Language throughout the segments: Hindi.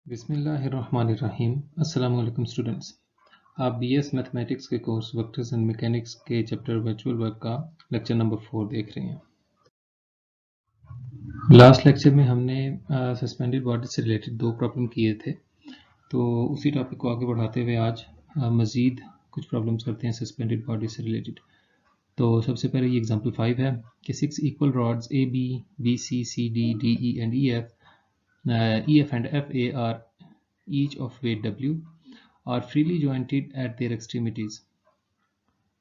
बिस्मिल्लाहिर्रहमानिर्रहीम। अस्सलाम वालेकुम स्टूडेंट्स, आप बीएस मैथमेटिक्स के कोर्स वेक्टर्स एंड मैकेनिक्स के चैप्टर वर्चुअल वर्क का लेक्चर नंबर 4 देख रहे हैं। लास्ट लेक्चर में हमने सस्पेंडेड बॉडी से रिलेटेड दो प्रॉब्लम किए थे, तो उसी टॉपिक को आगे बढ़ाते हुए आज मज़ीद कुछ प्रॉब्लम्स करते हैं सस्पेंडेड बॉडी से रिलेटेड। तो सबसे पहले ये एग्जांपल 5 है कि 6 equal rods A B B C C D D E and E F and F A are each of weight W are freely jointed at their extremities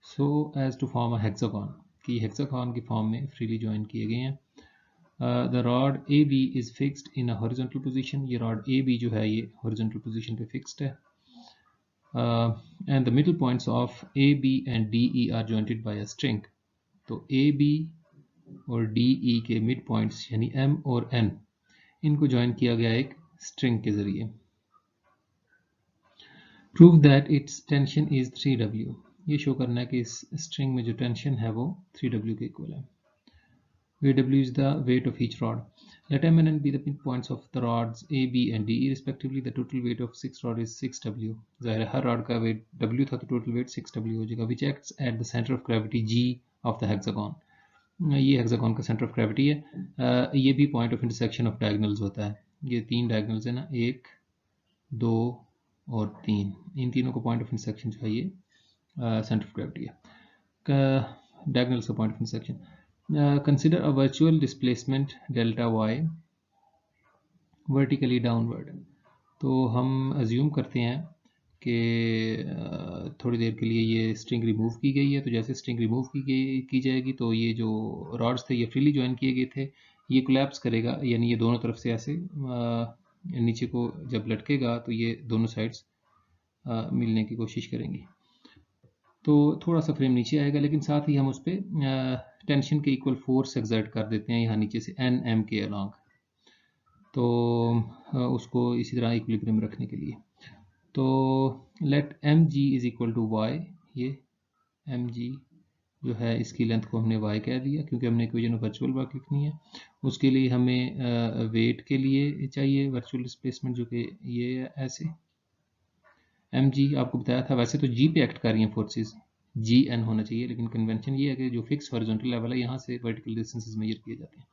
so as to form a hexagon कि hexagon की फॉर्म में freely join किए गए हैं। The rod AB is fixed in a horizontal position, ये rod AB जो है ये horizontal position पे fixed है, and the middle points of AB and DE are jointed by a string। तो AB और DE के mid points यानी M और N इनको join किया गया एक string के जरिए। Prove that its tension is 3W, ये शो करना है कि इस स्ट्रिंग में जो टेंशन है वो 3W के इक्वल है। Where W is the weight of each rod. Let M and N be the midpoints of the rods A, B and D respectively. The total weight of 6 rod is 6W। जाहिर है हर रॉड का वेट W था तो टोटल वेट 6W हो जाएगा। Which acts at the center of gravity G of the hexagon। ये हेक्सागन का सेंटर ऑफ ग्रेविटी है। ये भी point of intersection of diagonals होता है। ये तीन डायगोनल्स है ना, 1 2 और 3, इन तीनों को पॉइंट ऑफ इंटरसेक्शन जो है ये सेंटर ऑफ ग्रेविटी है, डायगोनल का point of intersection. Consider a virtual displacement delta Y vertically downward. तो हम अज्यूम करते हैं कि थोड़ी देर के लिए ये स्ट्रिंग रिमूव की गई है, तो जैसे स्ट्रिंग रिमूव की जाएगी तो ये जो रॉड्स थे ये फ्रीली ज्वाइन किए गए थे, ये कोलैप्स करेगा, यानी ये दोनों तरफ से ऐसे नीचे को जब लटकेगा तो ये दोनों साइड्स मिलने की कोशिश करेंगी। तो थोड़ा सा फ्रेम नीचे आएगा, लेकिन साथ ही हम उस पर टेंशन के इक्वल फोर्स एक्सर्ट कर देते हैं यहाँ नीचे से एन एम के अलॉन्ग, तो उसको इसी तरह इक्विलिब्रियम रखने के लिए। तो let M G is equal to Y, ये एम जी जो है इसकी लेंथ को हमने y कह दिया क्योंकि हमने इक्वेशन ऑफ वर्चुअल वर्क लिखनी है। उसके लिए हमें वेट के लिए चाहिए वर्चुअल डिस्प्लेसमेंट जो कि ये है ऐसे mg आपको बताया था। वैसे तो g पे एक्ट कर रही हैं फोर्सेस, gn होना चाहिए, लेकिन कन्वेंशन ये है कि जो फिक्स हॉरिजॉन्टल लेवल है यहाँ से वर्टिकल डिस्टेंसेस मेजर किए जाते हैं।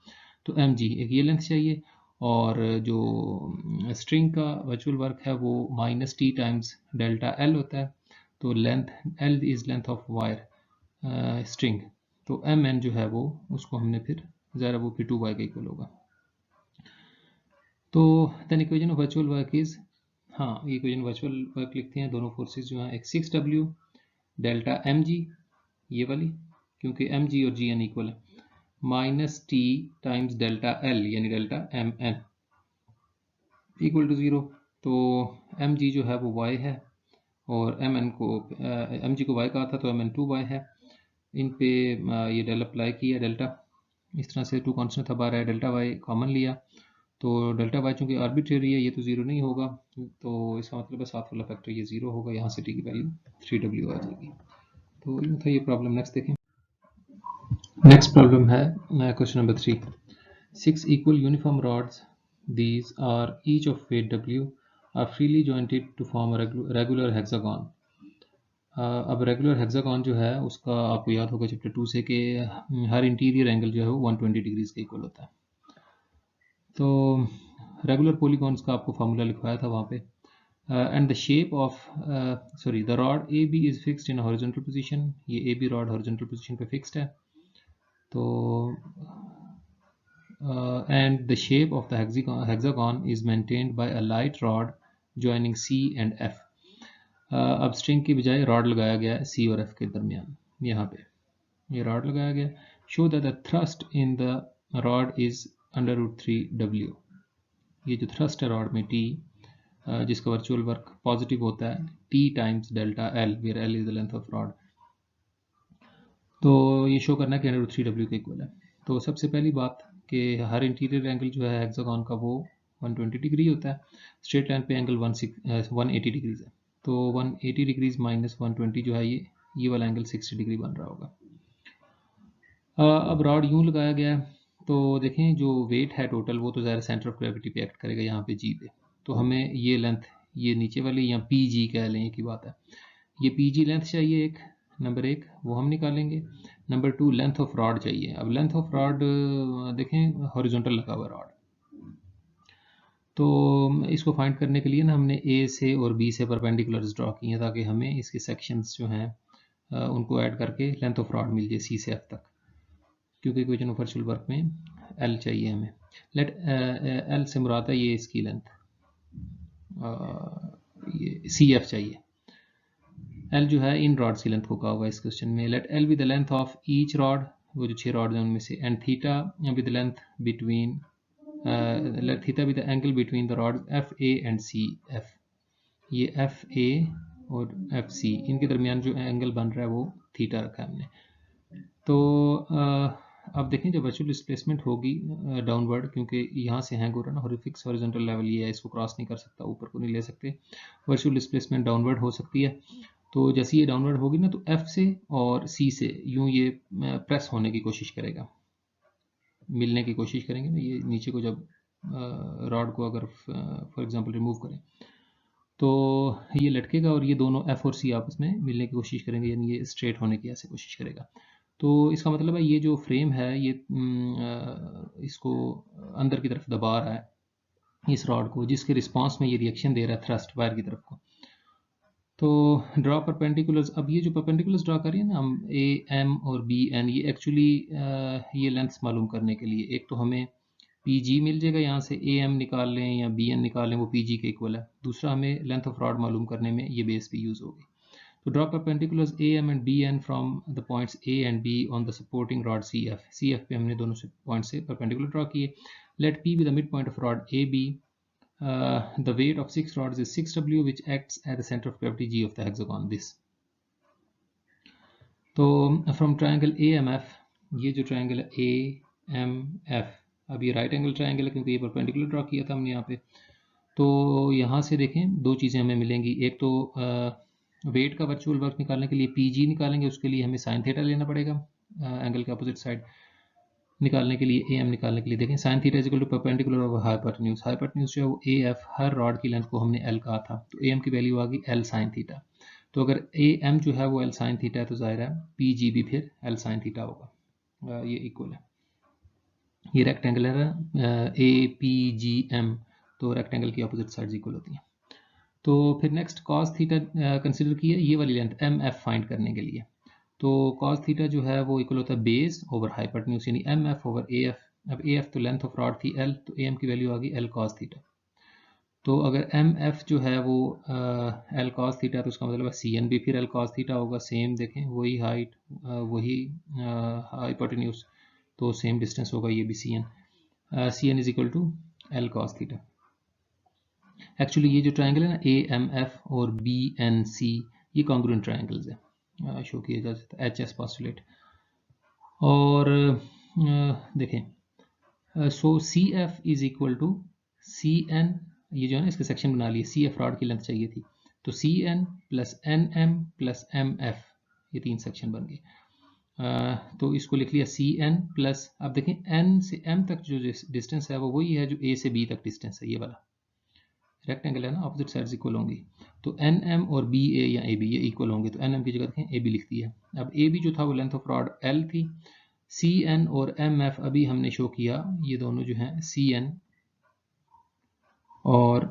तो mg एक ये लेंथ चाहिए, और जो स्ट्रिंग का वर्चुअल वर्क है वो -t टाइम्स डेल्टा l होता है, तो length l is length of wire string, तो एम एन जो है वो उसको हमने फिर ज़रा वो फिर 2y का इक्वल होगा। तो then equation of virtual work is, हाँ ये इक्वेशन वर्चुअल वर्क लिखते हैं, दोनों फोर्सेस जो हैं एक 6W डेल्टा एम जी ये वाली, क्योंकि एम जी और जी एन इक्वल है, -t टाइम्स डेल्टा एल यानी delta M N equal to 0। तो एम जी जो है वो y है और एम एन को एम जी को y कहा था तो एम एन 2y है। इन पे ये डेल अप्लाई किया, डेल्टा इस तरह से 2 कांस्टेंट था बाहर है, डेल्टा वाई कॉमन लिया, तो डेल्टा वाई चूंकि आर्बिट्रेरी है ये तो 0 नहीं होगा, तो इसका मतलब है साथ वाला फैक्टर ये 0 होगा, यहाँ से टी की वैल्यू 3W आ जाएगी। तो ये था ये प्रॉब्लम। नेक्स्ट देखें, नेक्स्ट प्रॉब्लम है question number 3। 6 equal uniform rods these are each of weight W are freely jointed to form regular hexagon. अब रेगुलर हेक्सागन जो है उसका आपको याद होगा चैप्टर 2 से कि हर इंटीरियर एंगल जो है वो 120 डिग्रीज के इक्वल होता है। तो रेगुलर पॉलीगॉन्स का आपको फार्मूला लिखवाया था वहाँ पे, and the shape of the rod A B is fixed in horizontal position, ये A B rod horizontal position पे फिक्स्ड है, तो and the shape of the hexagon is maintained by a light rod joining C and F. अब स्ट्रिंग की बजाय रॉड लगाया गया है सी और एफ के दरमियान, यहाँ पे ये रॉड लगाया गया। Show that the thrust in the rod is √3W, ये जो थ्रस्ट है रॉड में T, जिसका वर्चुअल वर्क पॉजिटिव होता है T times delta L, where L is the length of rod, तो ये शो करना है कि √3W के इक्वल है। तो सबसे पहली बात कि हर इंटीरियर एंगल जो है हेक्सागन का वो 120 डिग्री होता है, स्ट्रेट लाइन पे एंगल 180 डिग्रीज है, तो 180 डिग्रीज माइनस 120 जो है ये वाला एंगल 60 डिग्री बन रहा होगा। अब रॉड यूं लगाया गया है, तो देखें जो वेट है टोटल वो तो ज़्यादा सेंटर ऑफ ग्रेविटी पे एक्ट करेगा यहाँ पे जी पे, तो हमें ये लेंथ, ये नीचे वाली या पी जी कह लें की बात है, ये पी जी लेंथ चाहिए एक, नंबर एक वो हम निकालेंगे। Number two length of rod चाहिए। अब लेंथ ऑफ रॉड देखें हॉरिजॉन्टल लगा हुआ रॉड, तो इसको फाइंड करने के लिए ना हमने ए से और बी से परपेंडिकुलर्स ड्रॉ किए हैं ताकि हमें इसके सेक्शंस जो हैं उनको ऐड करके लेंथ ऑफ रॉड मिल जाए सी से एफ तक, क्योंकि इक्वेशन ऑफ वर्चुअल वर्क में एल चाहिए हमें। लेट एल से मुराद है ये इसकी लेंथ, ये सी एफ चाहिए। एल जो है इन रॉड्स की लेंथ को कहा हुआ है इस क्वेश्चन में। Let L with the length of each rod, वो जो 6 रॉड हैं उनमें से, and theta with the length between theta with the angle between the rods F A and C F. ये एफ ए और एफ सी इनके दरमियान जो एंगल बन रहा है वो थीटा रखा है हमने। तो अब देखें जब वर्चुअल डिस्प्लेसमेंट होगी डाउनवर्ड, क्योंकि यहाँ से हैंग हो रहा है ना, फिक्स हॉरिजॉन्टल लेवल ये है, इसको क्रॉस नहीं कर सकता, ऊपर को नहीं ले सकते, वर्चुअल डिस्प्लेसमेंट डाउनवर्ड हो सकती है। तो जैसे ये डाउनवर्ड होगी ना, तो एफ से और सी से यूं ये प्रेस होने की कोशिश करेगा, मिलने की कोशिश करेंगे ना, ये नीचे को जब रॉड को अगर फॉर एग्जांपल रिमूव करें तो ये लटकेगा और ये दोनों एफ और सी आपस में मिलने की कोशिश करेंगे, यानी ये स्ट्रेट होने की ऐसे कोशिश करेगा। तो इसका मतलब है ये जो फ्रेम है ये इसको अंदर की तरफ दबा रहा है इस रॉड को, जिसके रिस्पांस में ये रिएक्शन दे रहा है थ्रस्ट वायर की तरफ को। तो ड्रॉ परपेंडिकुलर्स, अब ये जो परपेंडिकुलर्स ड्रॉ करिए ना हम ए एम और बी एन, ये एक्चुअली ये लेंथ्स मालूम करने के लिए, एक तो हमें पी जी मिल जाएगा, यहाँ से ए एम निकाल लें या बी एन निकाल लें, वो पी जी के इक्वल है। दूसरा हमें लेंथ ऑफ रॉड मालूम करने में ये बेस भी यूज़ होगी। तो draw perpendiculars A M and B N from the points A and B on the supporting rod C F. C F पे हमने दोनों से पॉइंट से परपेंडिकुलर ड्रॉ किए। Let P be the midpoint of rod A B. The weight of 6 rods is 6W, which acts at the center of gravity G of the hexagon. This. तो from triangle AMF, ये जो ट्रायंगल है AMF, अब ये राइट एंगल ट्रायंगल है क्योंकि ये परपेंडिकुलर ड्रॉ किया था हमने यहाँ पे। तो यहाँ से देखें दो चीज़ें हमें मिलेंगी, एक तो वेट का वर्चुअल वर्क निकालने के लिए PG निकालेंगे, उसके लिए हमें साइन थीटा लेना पड़ेगा एंगल के अपोजिट साइड निकालने के लिए, AM निकालने के लिए देखें sine theta is equal to perpendicular of hypotenuse. Hypotenuse जो है वो AF, हर रॉड की लेंथ को हमने L कहा था, तो AM की वैल्यू आ गई L साइन थीटा। तो अगर AM जो है वो L साइन थीटा है तो जाहिर है PG भी फिर L साइन थीटा होगा, ये इक्वल है। ये रेक्टेंगल है APGM, तो रेक्टेंगल की अपोजिट साइड्स इक्वल होती हैं। तो फिर नेक्स्ट कॉस थीटा कंसिडर किया, ये वाली लेंथ MF फाइंड करने के लिए। तो cos थीटा जो है वो इक्वल होता है बेस ओवर हाइपोटेन्यूज, यानी MF ओवर AF। अब AF तो लेंथ ऑफ रॉड थी L, तो AM की वैल्यू आ गई L cos थीटा। तो अगर MF जो है वो L cos थीटा, तो उसका मतलब है CN भी फिर L cos थीटा होगा। सेम देखें वही हाइट वही हाइपोटेन्यूज, तो सेम डिस्टेंस होगा, ये भी CN is equal to L cos theta. Actually ये जो ट्राइंगल है ना AMF और BNC, ये कॉन्ग्रुएंट ट्राइंगल्स है, शो किया जा सकता है HS पोस्टुलेट। और देखें so CF is equal to CN, ये जो है ना इसके सेक्शन बना लिए, CF रॉड की लेंथ चाहिए थी, तो CN plus NM plus MF, ये 3 सेक्शन बन गए। तो इसको लिख लिया CN प्लस, अब देखें N से M तक जो डिस्टेंस है वो वही है जो A से B तक डिस्टेंस है, ये वाला रेक्टेंगल है ना, अपोजिट साइड्स इक्वल होंगी, तो NM और BA या AB ये इक्वल होंगे, तो NM की जगह देखें AB लिख दिया। अब AB जो था वो लेंथ ऑफ रॉड L थी, CN और MF अभी हमने शो किया, ये दोनों जो हैं CN और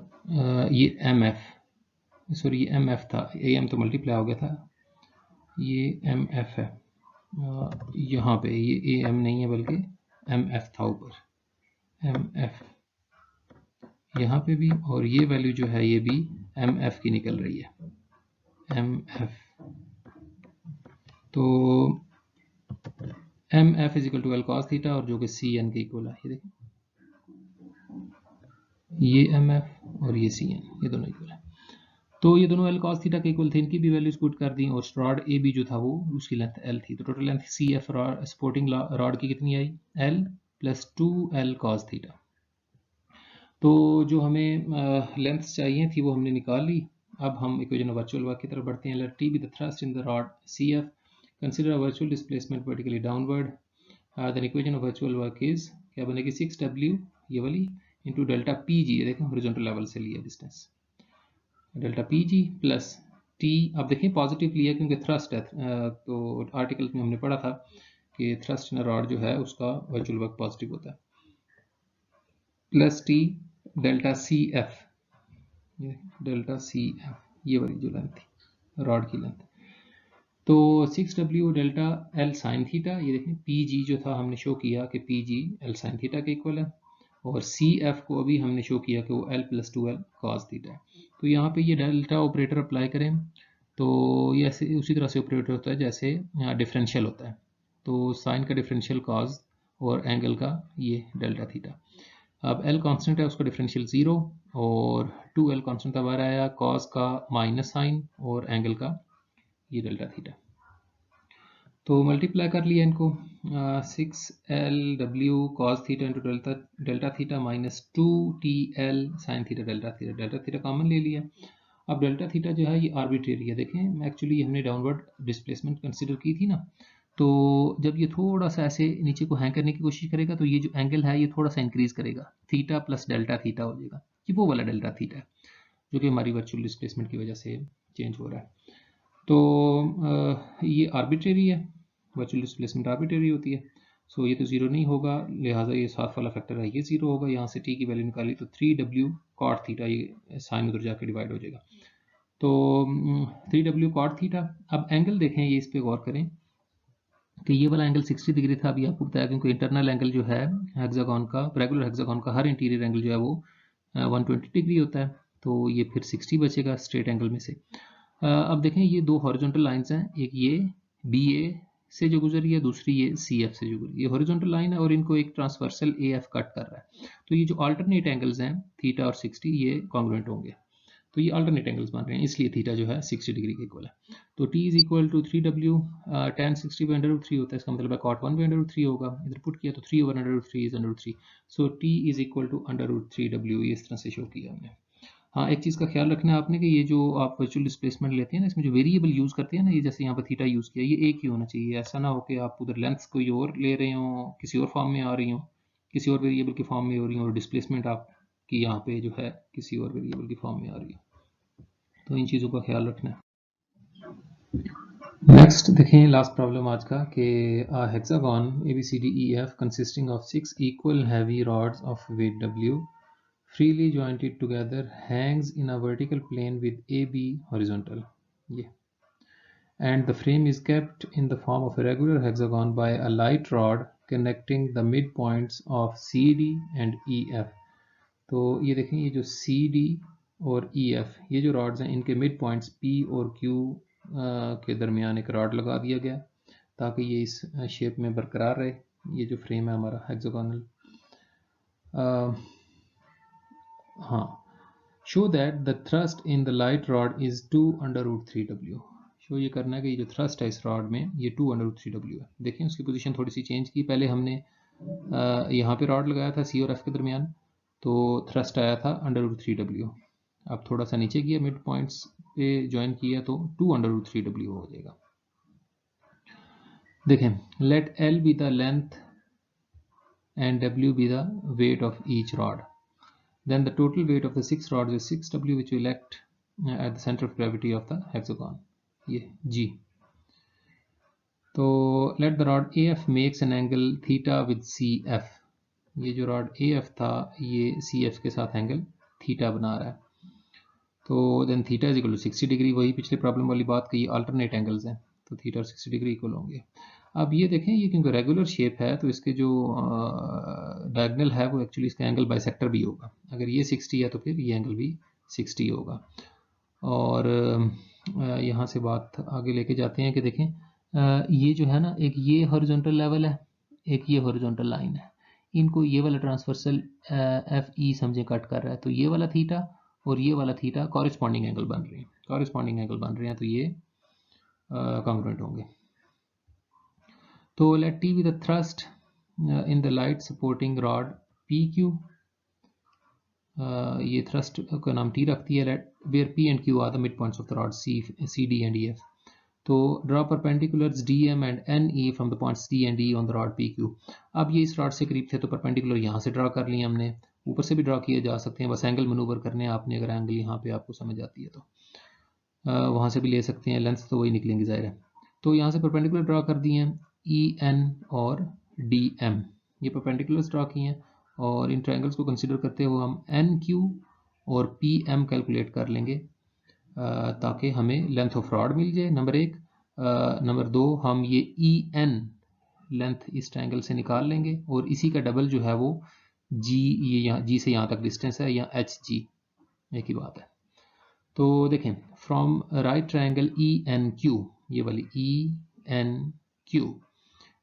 ये MF, सॉरी ये MF था, AM तो मल्टीप्लाई हो गया था, ये MF है, यहाँ पे ये AM नहीं है बल्कि MF था ऊपर, MF यहाँ पे भी, और ये वैल्यू जो है ये भी MF की निकल रही है, MF। तो MF is equal to L cos theta, और जो कि CN के इक्वल है, ये देखें ये MF और ये CN, ये दोनों इक्वल है। तो ये दोनों L cos थीटा के इक्वल थे, इनकी भी वैल्यूज पुट कर दी, और रॉड AB जो था वो उसकी लेंथ L थी, तो total length CF supporting rod की कितनी आई, L plus 2L cos theta. तो जो हमें लेंथ्स चाहिए थी वो हमने निकाल ली। अब हम इक्वेशन ऑफ वर्चुअल वर्क की तरफ बढ़ते हैं। Let T be the thrust in the rod CF, consider a virtual displacement vertically downward, then equation of virtual work is क्या बनेगी, 6W ये वाली इंटू डेल्टा पी जी, देखें हॉरिजॉन्टल लेवल से लिया distance, delta P G plus T, अब देखें पॉजिटिव लिया क्योंकि थ्रस्ट है, तो आर्टिकल में हमने पढ़ा था कि थ्रस्ट इन रॉड जो है उसका वर्चुअल वर्क पॉजिटिव होता है, plus T delta C F, delta C F ये वाली जो लेंथ थी रॉड की लेंथ, तो 6W delta L sine theta, ये देखें पी जी जो था हमने शो किया कि P G L sine theta के इक्वल है, और सी एफ को अभी हमने शो किया कि वो L plus 2L cos theta है। तो यहाँ पे ये डेल्टा ऑपरेटर अप्लाई करें तो ये ऐसे उसी तरह से ऑपरेटर होता है जैसे यहाँ डिफरेंशियल होता है, तो साइन का डिफरेंशियल कॉस और एंगल का ये डेल्टा थीटा। अब L कांस्टेंट है उसका डिफरेंशियल 0 और 2L कांस्टेंट तब आ रहा है कॉस का माइनस साइन और एंगल का ये डेल्टा थीटा, तो मल्टीप्लाई कर लिया इनको, 6LW cos theta into delta theta minus 2TL sign theta delta theta common ले लिया। अब डेल्टा थीटा जो है ये आर्बिट्रेरी है, देखें एक्चुअली हमने डाउनवर्ड डिस्प्लेसमेंट कंसिडर की थी ना, तो जब ये थोड़ा सा ऐसे नीचे को हैंग करने की कोशिश करेगा तो ये जो एंगल है ये थोड़ा सा इंक्रीज करेगा, थीटा प्लस डेल्टा थीटा हो जाएगा, ये वो वाला डेल्टा थीटा है जो कि हमारी वर्चुअल डिस्प्लेसमेंट की वजह से चेंज हो रहा है। तो ये आर्बिट्रेरी है, वर्चुअल डिस्प्लेसमेंट आर्बिट्रेरी होती है, सो ये तो जीरो नहीं होगा, लिहाजा ये साथ वाला फैक्टर है ये जीरो होगा, यहाँ से टी की वैल्यू निकाली तो 3W कॉट थीटा, ये साइन उधर जाके डिवाइड हो जाएगा, तो 3W कॉट थीटा। अब एंगल देखें, ये इस पर गौर करें कि ये वाला एंगल 60 डिग्री था, अभी आपको बताया क्योंकि इंटरनल एंगल जो है हेक्सागोन का, रेगुलर हेक्सागोन का हर इंटीरियर एंगल जो है वो 120 डिग्री होता है, तो ये फिर 60 बचेगा स्ट्रेट एंगल में से। अब देखें ये दो हॉरिजॉन्टल लाइंस हैं, एक ये BA से जो गुजरी है, दूसरी ये CF से जो गुजरी, ये हॉरिजॉन्टल लाइन है और इनको एक ट्रांसवर्सल AF कट कर रहा है, तो ये जो अल्टरनेट एंगल्स हैं थीटा और 60 ये कॉन्ग्रुएंट होंगे, तो ये अल्टरनेट एंगल्स बन रहे हैं, इसलिए थीटा जो है 60 डिग्री के इक्वल है। तो T is equal to 3W, tan 60 by √3 होता है, इसका मतलब है cot 1 by √3 होगा, इधर पुट किया तो 3/√3 is √3, so T is equal to √3W, ये इस तरह से शो किया हमने। हाँ, एक चीज़ का ख्याल रखना है आपने कि ये जो आप वर्चुअल डिस्प्लेसमेंट लेते हैं ना, इसमें जो वेरिएबल यूज़ करते हैं ना, ये जैसे यहाँ पर थीटा यूज़ किया, ये एक ही होना चाहिए, ऐसा ना हो कि आप उधर लेंथ कोई और ले रहे हो, किसी और फॉर्म में आ रही हो, किसी और वेरिएबल की फॉर्म में हो रही हो, और डिस्प्लेसमेंट आपकी यहाँ पे जो है किसी और वेरिएबल की फॉर्म में आ रही हो, तो इन चीज़ों का ख्याल रखना है। नेक्स्ट देखें लास्ट प्रॉब्लम आज का कि hexagon ABCDEF consisting of 6 equal heavy rods of weight W freely jointed together hangs in a vertical plane with AB horizontal, and the frame is kept in the form of a regular hexagon by a light rod connecting the midpoints of CD and EF। तो ये देखें ये जो CD और EF ये जो रॉड्स हैं इनके मिड पॉइंट्स P और Q के दरमियान एक रॉड लगा दिया गया ताकि ये इस शेप में बरकरार रहे, ये जो फ्रेम है हमारा हेक्सागोनल। हाँ, show that the thrust in the light rod is 2/√3W। Show ये करना है कि ये जो थ्रस्ट है इस रॉड में ये 2/√3W है। देखें उसकी पोजीशन थोड़ी सी चेंज की, पहले हमने यहाँ पे रॉड लगाया था C और F के दरमियान, तो थ्रस्ट आया था √3W, अब थोड़ा सा नीचे किया, मिड पॉइंट्स पे ज्वाइन किया तो 2/√3W हो जाएगा। देखें, let L be the length and W be the weight of each rod. Then the total weight of the 6 rods is 6W, which will act at the center of gravity of the hexagon, ये G. तो let the rod AF makes an angle theta with CF, ये जो rod AF था ये CF के साथ एंगल थीटा बना रहा है, तो then theta is equal to 60 degree, वही पिछली प्रॉब्लम वाली बात कि ये अल्टरनेट एंगल्स हैं तो थीटा और 60 डिग्री इक्वल होंगे। अब ये देखें ये क्योंकि रेगुलर शेप है तो इसके जो डायगोनल है वो एक्चुअली इसका एंगल बाइसेक्टर भी होगा, अगर ये 60 है तो फिर ये एंगल भी 60 होगा। और यहाँ से बात आगे लेके जाते हैं कि देखें ये जो है ना, एक ये हॉरिजॉन्टल लेवल है, एक ये हॉरिजॉन्टल लाइन है, इनको ये वाला ट्रांसवर्सल FE समझे कट कर रहा है, तो ये वाला थीटा और ये वाला थीटा कॉरेस्पॉन्डिंग एंगल बन रहे हैं, तो ये कॉन्ग्रुएंट होंगे। तो let T be the thrust in the light supporting rod PQ, ये thrust का नाम T रखती है, where P and Q are the midpoints of the rod CD and EF। तो draw perpendiculars DM and NE from the points D and E on the rod PQ। अब ये इस रॉड से करीब थे तो परपेंडिकुलर यहाँ से ड्रा कर लिए हमने, ऊपर से भी ड्रा किए जा सकते हैं, बस एंगल मनूवर करने आपने, अगर एंगल यहाँ पे आपको समझ आती है तो वहाँ से भी ले सकते हैं, लेंथ तो वही निकलेंगी ज़ाहिर है। तो यहाँ से परपेंडिकुलर ड्रा कर दिए हैं, ई एन और डी एम, ये परपेंडिकुलर्स ड्रा किए हैं, और इन ट्रायंगल्स को कंसिडर करते हुए हम एन क्यू और पी एम कैलकुलेट कर लेंगे ताकि हमें लेंथ ऑफ रॉड मिल जाए, नंबर एक। नंबर दो, हम ये ई एन लेंथ इस ट्रायंगल से निकाल लेंगे, और इसी का डबल जो है वो जी, ये यहाँ जी से यहाँ तक डिस्टेंस है, या एच जी, एक ही बात है। तो देखें, from right triangle E N Q, ये वाली ई एन क्यू,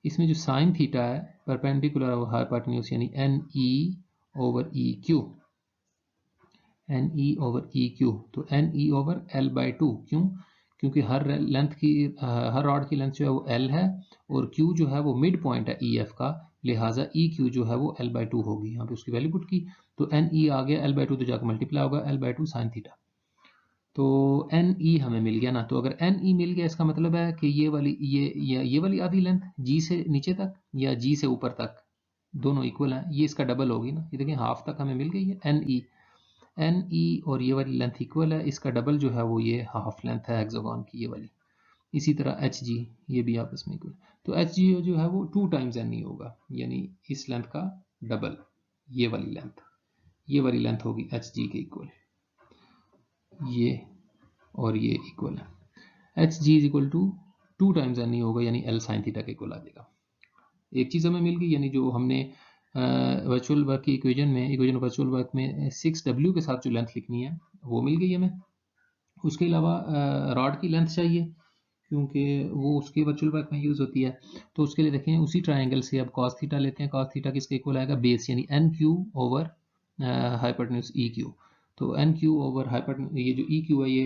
इसमें जो साइन थीटा है परपेंडिकुलर ऑफ हाइपोटेन्यूज यानी N E over E Q, N E over E Q, तो N E over L by two, क्यों? क्योंकि हर लेंथ की हर रॉड की लेंथ जो है वो एल है, और क्यू जो है वो मिड पॉइंट है ई एफ का, लिहाजा ई क्यू जो है वो एल बाई टू होगी। यहाँ पे उसकी वैल्यू पुट की, तो एन ई आ गया, एल बाई टू तो जाकर मल्टीप्लाई होगा L by to sine theta, तो एन ई हमें मिल गया ना। तो अगर एन ई मिल गया, इसका मतलब है कि ये वाली ये वाली आधी लेंथ जी से नीचे तक या जी से ऊपर तक दोनों इक्वल हैं, ये इसका डबल होगी ना। ये देखिए हाफ तक हमें मिल गई है एन ई, एन ई और ये वाली लेंथ इक्वल है, इसका डबल जो है वो ये हाफ लेंथ है हेक्सागोन की, ये वाली। इसी तरह एच जी, ये भी आपस में इक्वल, तो एच जी जो है वो 2 टाइम्स एन ई होगा, यानी इस लेंथ का डबल, ये वाली लेंथ होगी एच जी के इक्वल, ये और ये इक्वल है। H G is equal to 2 times N E होगा, यानी एल साइन थीटा के इक्वल आ जाएगा। एक चीज़ हमें मिल गई, यानी जो हमने वर्चुअल वर्क की इक्वेशन ऑफ वर्चुअल वर्क में 6W के साथ जो लेंथ लिखनी है वो मिल गई हमें। उसके अलावा रॉड की लेंथ चाहिए, क्योंकि वो उसके वर्चुअल वर्क में यूज़ होती है। तो उसके लिए देखें, उसी ट्राइंगल से अब कॉस थीटा लेते हैं। कॉस थीटा किसके इक्वल आएगा? बेस, यानी N Q over hypotenuse E Q. तो एन क्यू ओवर हाइपोटेन्यूज, ये जो ई क्यू है ये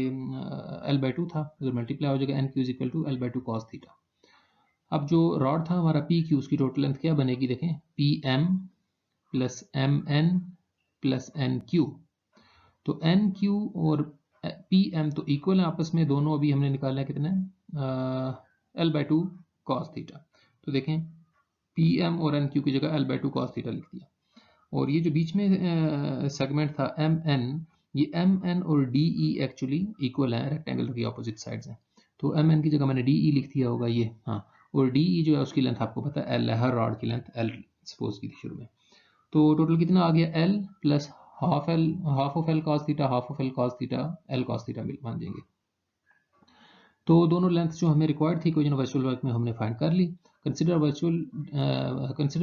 एल बाई टू था, तो मल्टीप्लाई हो जाएगा N Q is equal to L by two cos theta. अब जो रॉड था हमारा पी क्यू, उसकी टोटल लेंथ क्या बनेगी? देखें, P M plus M N plus N Q. तो एन क्यू और पी एम तो इक्वल है आपस में, दोनों अभी हमने निकाला है कितने, L by two cos theta. तो देखें, पी एम और एन क्यू की जगह L by two cos theta लिख दिया। और ये जो बीच में सेगमेंट था एम एन, ये एम एन और डी ई एक्चुअली इक्वल है, रेक्टेंगल की अपोजिट साइड्स हैं। तो एम एन की जगह मैंने डी ई लिख दिया होगा ये, हाँ। और डी ई जो है उसकी लेंथ आपको पता है एल है, हर रॉड की लेंथ एल सपोज की थी शुरू में। तो टोटल कितना आ गया? L plus half of L cos theta, half of L cos theta, L cos theta मान जाएंगे। तो दोनों लेंथ जो हमें रिक्वायर्ड थी इक्वेशन ऑफ वर्चुअल वर्क में हमने फाइंड कर ली। Consider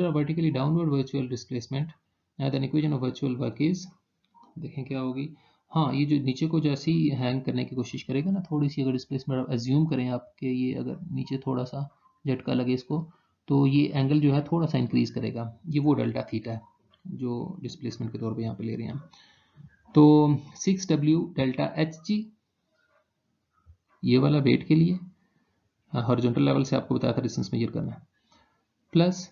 vertically downward virtual displacement, then equation of virtual work is, देखें क्या होगी। हाँ, ये जो नीचे को जैसे ही हैंग करने की कोशिश करेगा ना, थोड़ी सी अगर डिस्प्लेसमेंट एज्यूम करें आपके, ये अगर नीचे थोड़ा सा झटका लगे इसको, तो ये एंगल जो है थोड़ा सा इंक्रीज करेगा। ये वो डेल्टा थीटा है जो डिस्प्लेसमेंट के तौर पे यहाँ पे ले रहे हैं हम। तो 6W डेल्टा एच जी, ये वाला वेट के लिए हॉरिजॉन्टल लेवल से आपको बताया था डिस्टेंस मेजर करना है, प्लस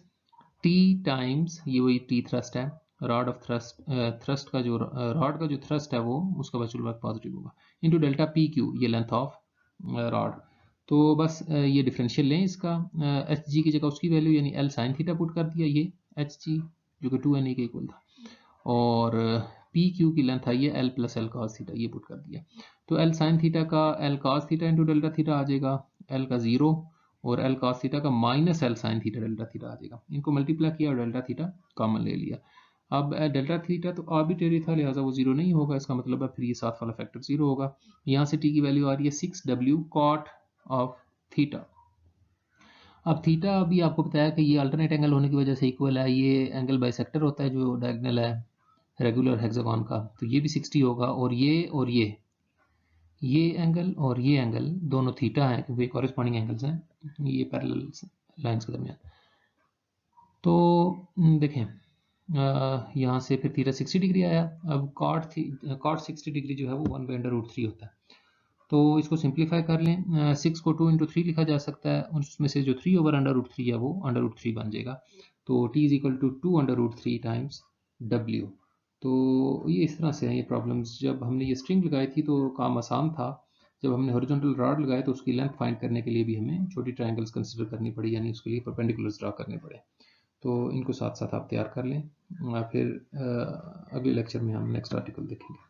टी टाइम्स, ये वही टी थ्रस्ट है, रॉड ऑफ थ्रस्ट का जो रॉड का जो थ्रस्ट है वो उसका वर्चुअल वर्क पॉजिटिव होगा, इनटू डेल्टा पी क्यू, ये लेंथ ऑफ रॉड। तो बस ये डिफरेंशियल लें इसका, एच जी की जगह उसकी वैल्यू यानी एल साइन थीटा पुट कर दिया, ये एच जी जो कि 2NE के इक्वल था, और पी क्यू की लेंथ आई है L plus L cos theta, ये पुट कर दिया। तो एल साइन थीटा का L cos theta into delta theta आ जाएगा, एल का 0 और एल कॉस थीटा का minus L sine theta delta theta आ जाएगा। इनको मल्टीप्लाई किया और डेल्टा थीटा कॉमन ले लिया। अब डेल्टा थीटा तो आर्बिट्रेरी था, लिहाजा वो 0 नहीं होगा, इसका मतलब है फिर ये साथ वाला फैक्टर 0 होगा। यहाँ से टी की वैल्यू आ रही है 6W कॉट ऑफ थीटा। अब थीटा अभी आपको बताया कि ये अल्टरनेट एंगल होने की वजह से इक्वल है, ये एंगल बाइसेक्टर होता है जो डायगोनल है रेगुलर हेक्सागोन का, तो ये भी 60 होगा, और ये एंगल और ये एंगल दोनों थीटा हैं क्योंकि कॉरेस्पॉन्डिंग एंगल्स हैं ये पैरेलल लाइंस के दरमियान। तो देखें, यहाँ से फिर थीटा 60 डिग्री आया। अब कॉट 60 डिग्री जो है वो 1/√3 होता है। तो इसको सिंप्लीफाई कर लें, 6 को 2 × 3 लिखा जा सकता है, उसमें से जो 3/√3 है वो √3 बन जाएगा। तो t is equal to 2/√3 times W। तो ये इस तरह से हैं ये प्रॉब्लम्स। जब हमने ये स्ट्रिंग लगाई थी तो काम आसान था, जब हमने हॉरिजॉन्टल रॉड लगाए तो उसकी लेंथ फाइंड करने के लिए भी हमें छोटी ट्रायंगल्स कंसिडर करनी पड़ी, यानी उसके लिए परपेंडिकुलर्स ड्रा करने पड़े। तो इनको साथ साथ आप तैयार कर लें, फिर अगले लेक्चर में हम नेक्स्ट आर्टिकल देखेंगे।